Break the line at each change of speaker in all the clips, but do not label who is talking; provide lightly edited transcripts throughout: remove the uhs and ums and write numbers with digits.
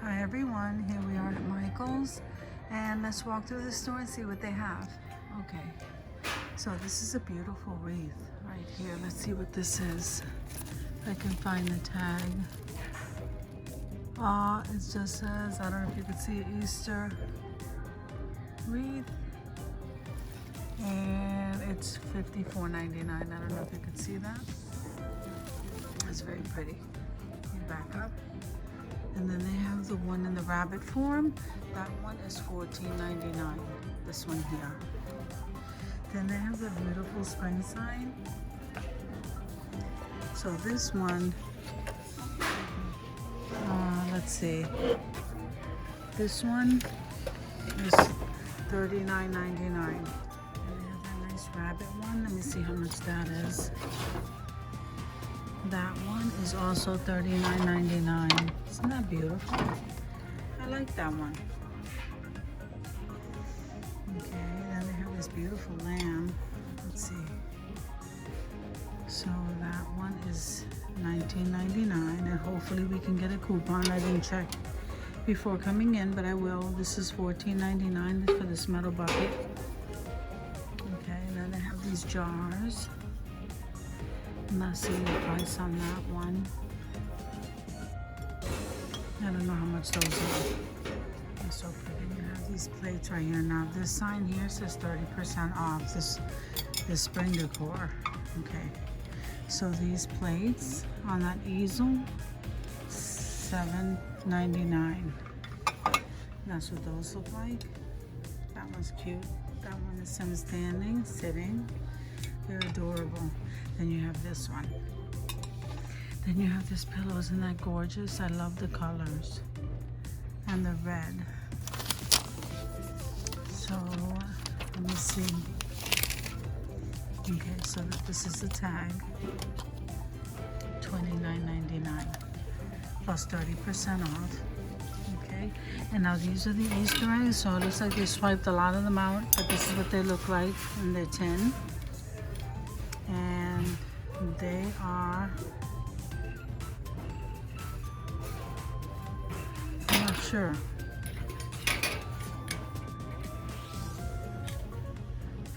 Hi everyone, here we are at Michael's and let's walk through the store and see what they have. Okay, so this is a beautiful wreath right here. Let's see what this is. If I can find the tag. It just says, I don't know if you can see Easter wreath, and it's $54.99. I don't know if you can see that. It's very pretty. You back up. And then they have the one in the rabbit form. That one is $14.99. This one here. Then they have the beautiful spring sign. So this one, let's see. This one is $39.99. And they have that nice rabbit one. Let me see how much that is. That one is also $39.99. Isn't that beautiful? I like that one. Okay, then they have this beautiful lamb. Let's see. So that one is $19.99, and hopefully we can get a coupon. I didn't check before coming in, but I will. This is $14.99 for this metal bucket. Okay, and then they have these jars. I'm not seeing the price on that one. I don't know how much those are. They're so pretty. You have these plates right here. Now this sign here says 30% off this spring decor. Okay. So these plates on that easel, $7.99. That's what those look like. That one's cute. That one is some standing, sitting. They're adorable. Then you have this one. Then you have this pillow. Isn't that gorgeous? I love the colors. And the red. So, let me see. Okay, so this is the tag. $29.99 plus 30% off. Okay, and now these are the Easter eggs. So it looks like they swiped a lot of them out, but this is what they look like in their tin. And they are, I'm not sure,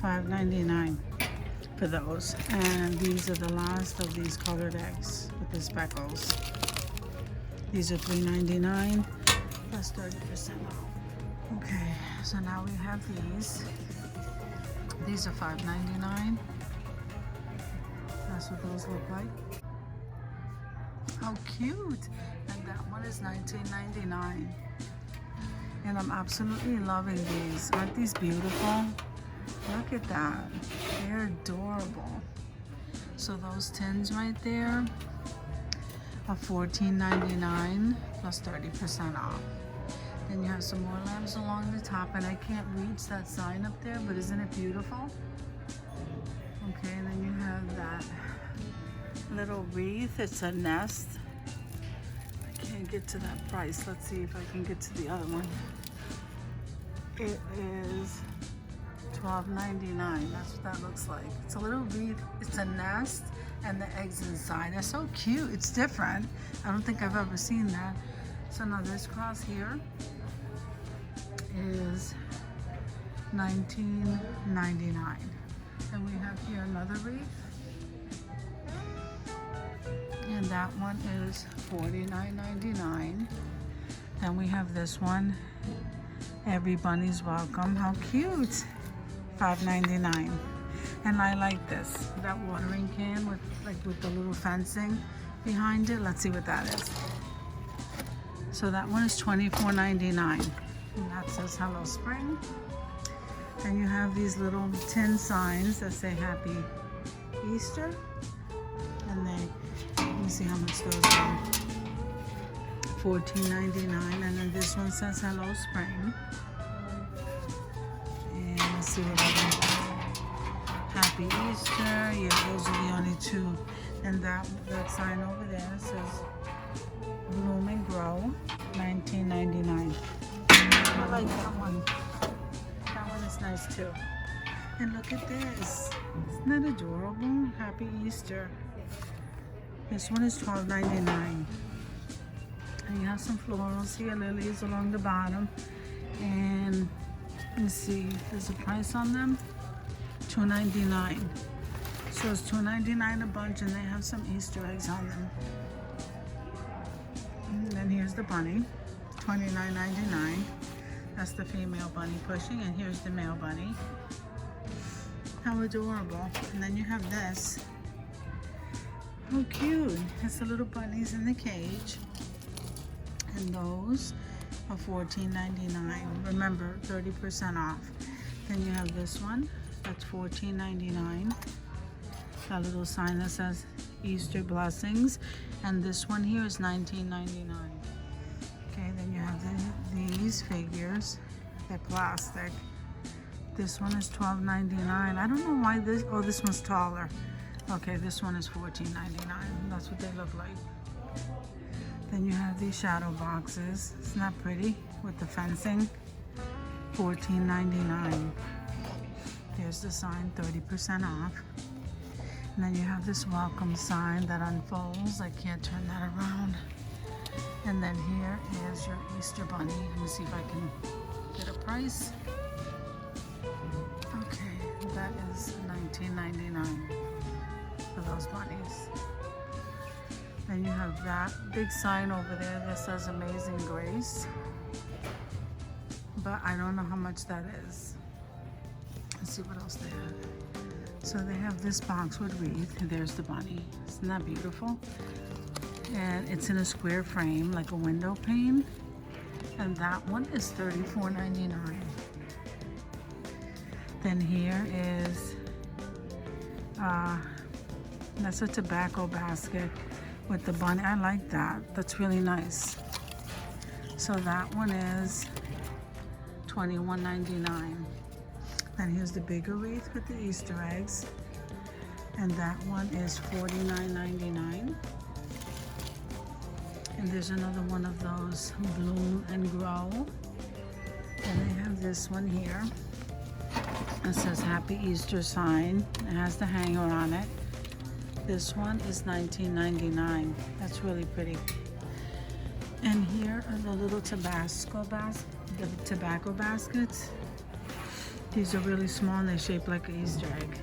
$5.99 for those. And these are the last of these colored eggs with the speckles. These are $3.99 plus 30% off. Okay, so now we have these. These are $5.99. That's what those look like. How cute! And that one is $19.99. And I'm absolutely loving these. Aren't these beautiful? Look at that. They're adorable. So those tins right there are $14.99 plus 30% off. Then you have some more lamps along the top, and I can't reach that sign up there, but isn't it beautiful? Okay, and then you have that little wreath. It's a nest. I can't get to that price. Let's see if I can get to the other one. It is $12.99. That's what that looks like. It's a little wreath. It's a nest, and the eggs inside. They're so cute. It's different. I don't think I've ever seen that. So now this cross here is $19.99. And we have here another wreath. And that one is $49.99. Then we have this one. Every bunny's welcome. How cute. $5.99. And I like this. That watering can with the little fencing behind it. Let's see what that is. So that one is $24.99. And that says Hello Spring. And you have these little tin signs that say Happy Easter. And let me see how much those are. $14.99. And then this one says Hello Spring. And let's see what other. Happy Easter. Yeah, those are the only two. And that sign over there says Bloom and Grow. $19.99. I like that one. That one is nice too. And look at this. Isn't that adorable? Happy Easter. This one is $12.99. And you have some florals here, lilies along the bottom. And let's see, there's a price on them, $2.99. So it's $2.99 a bunch, and they have some Easter eggs on them. And then here's the bunny, $29.99. That's the female bunny pushing, and here's the male bunny. How adorable. And then you have this. How cute. It's the little bunnies in the cage. And those are $14.99. Remember, 30% off. Then you have this one. That's $14.99. That little sign that says Easter blessings. And this one here is $19.99. Okay, then you have these figures. They're plastic. This one is $12.99. I don't know why this, oh, this one's taller. Okay, this one is $14.99. That's what they look like. Then you have these shadow boxes. Isn't that pretty? With the fencing. $14.99. There's the sign, 30% off. And then you have this welcome sign that unfolds. I can't turn that around. And then here is your Easter bunny. Let me see if I can get a price. Okay, that is $19.99 for those bunnies. Then you have that big sign over there that says Amazing Grace. But I don't know how much that is. Let's see what else they have. So they have this box with wreath, and there's the bunny. Isn't that beautiful? And it's in a square frame, like a window pane. And that one is $34.99. Then here is, that's a tobacco basket with the bunny. I like that. That's really nice. So that one is $21.99. And here's the bigger wreath with the Easter eggs. And that one is $49.99. And there's another one of those bloom and grow. And they have this one here. It says Happy Easter sign. It has the hanger on it. This one is $19.99. That's really pretty. And here are the little tobacco baskets. These are really small and they're shaped like an Easter egg.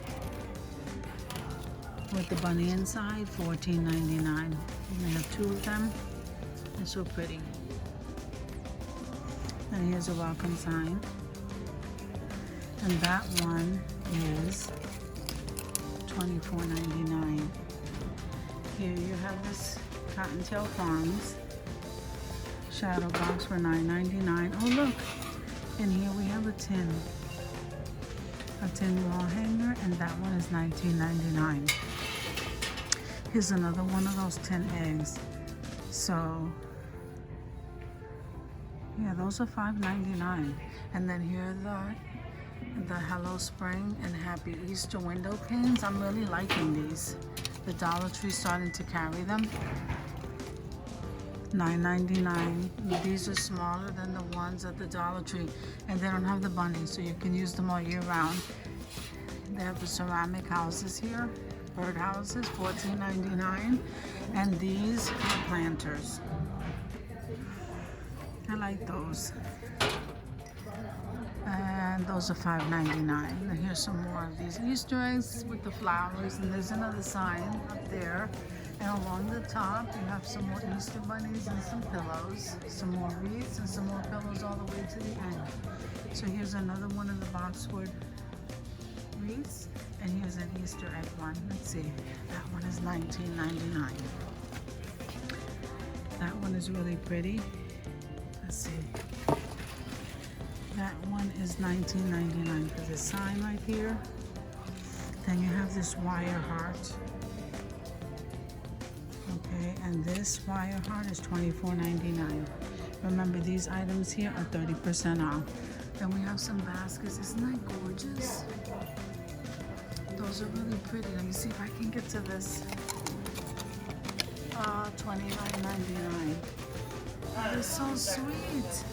With the bunny inside, $14.99. And they have two of them. They're so pretty. And here's a welcome sign. And that one is $24.99. Here you have this Cottontail Farms shadow box for $9.99. Oh look, and here we have a tin wall hanger, and that one is $19.99. Here's another one of those tin eggs. So yeah, those are $5.99. And then here are the Hello Spring and Happy Easter window panes. I'm really liking these. The Dollar Tree's starting to carry them. $9.99. These are smaller than the ones at the Dollar Tree, and they don't have the bunny, so you can use them all year round. They have the ceramic houses here, bird houses, $14.99, and these are planters. I like those. And those are $5.99. And here's some more of these Easter eggs with the flowers, and there's another sign up there. And along the top, you have some more Easter bunnies and some pillows, some more wreaths and some more pillows all the way to the end. So here's another one of the boxwood wreaths, and here's an Easter egg one. Let's see, that one is $19.99. That one is really pretty. Let's see. That one is $19.99 for this sign right here. Then you have this wire heart. Okay, and this wire heart is $24.99. Remember, these items here are 30% off. Then we have some baskets. Isn't that gorgeous? Those are really pretty. Let me see if I can get to this. $29.99. That is so sweet.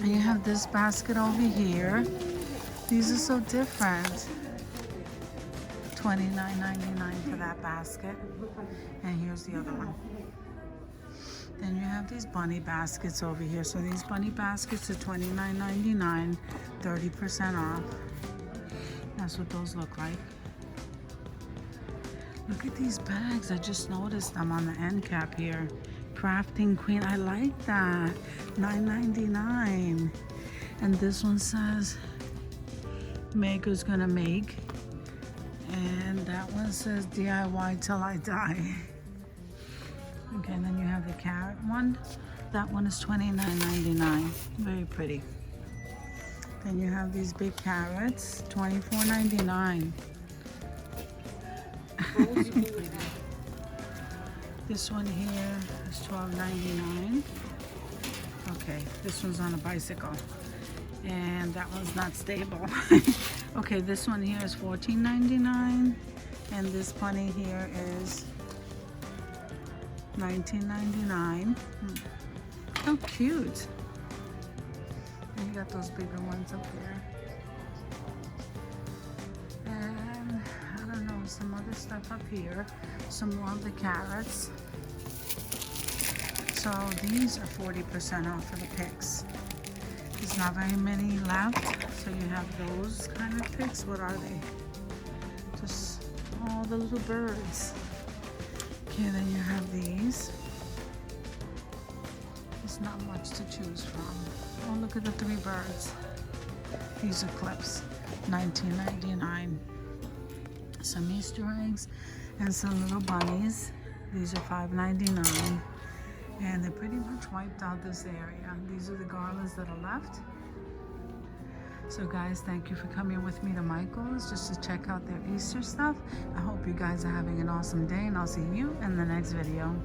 And you have this basket over here. These are so different. $29.99 for that basket. And here's the other one. Then you have these bunny baskets over here. So these bunny baskets are $29.99, 30% off. That's what those look like. Look at these bags. I just noticed them on the end cap here. Crafting Queen. I like that. $9.99. And this one says Maker's Gonna Make. And that one says DIY Till I Die. Okay, and then you have the carrot one. That one is $29.99. Very pretty. Then you have these big carrots, $24.99. This one here is $12.99. Okay, this one's on a bicycle. And that one's not stable. Okay, this one here is $14.99. And this bunny here is $19.99. How cute. And you got those bigger ones up there. And I don't know, some other stuff up here. Some more of the carrots. So these are 40% off for the picks. There's not very many left. So you have those kind of picks. What are they? Just all the little birds. Okay, then you have these. There's not much to choose from. Oh, look at the three birds. These are clips, $19.99. Some Easter eggs and some little bunnies. These are $5.99. And they pretty much wiped out this area. These are the garlands that are left. So guys, thank you for coming with me to Michael's just to check out their Easter stuff. I hope you guys are having an awesome day, and I'll see you in the next video.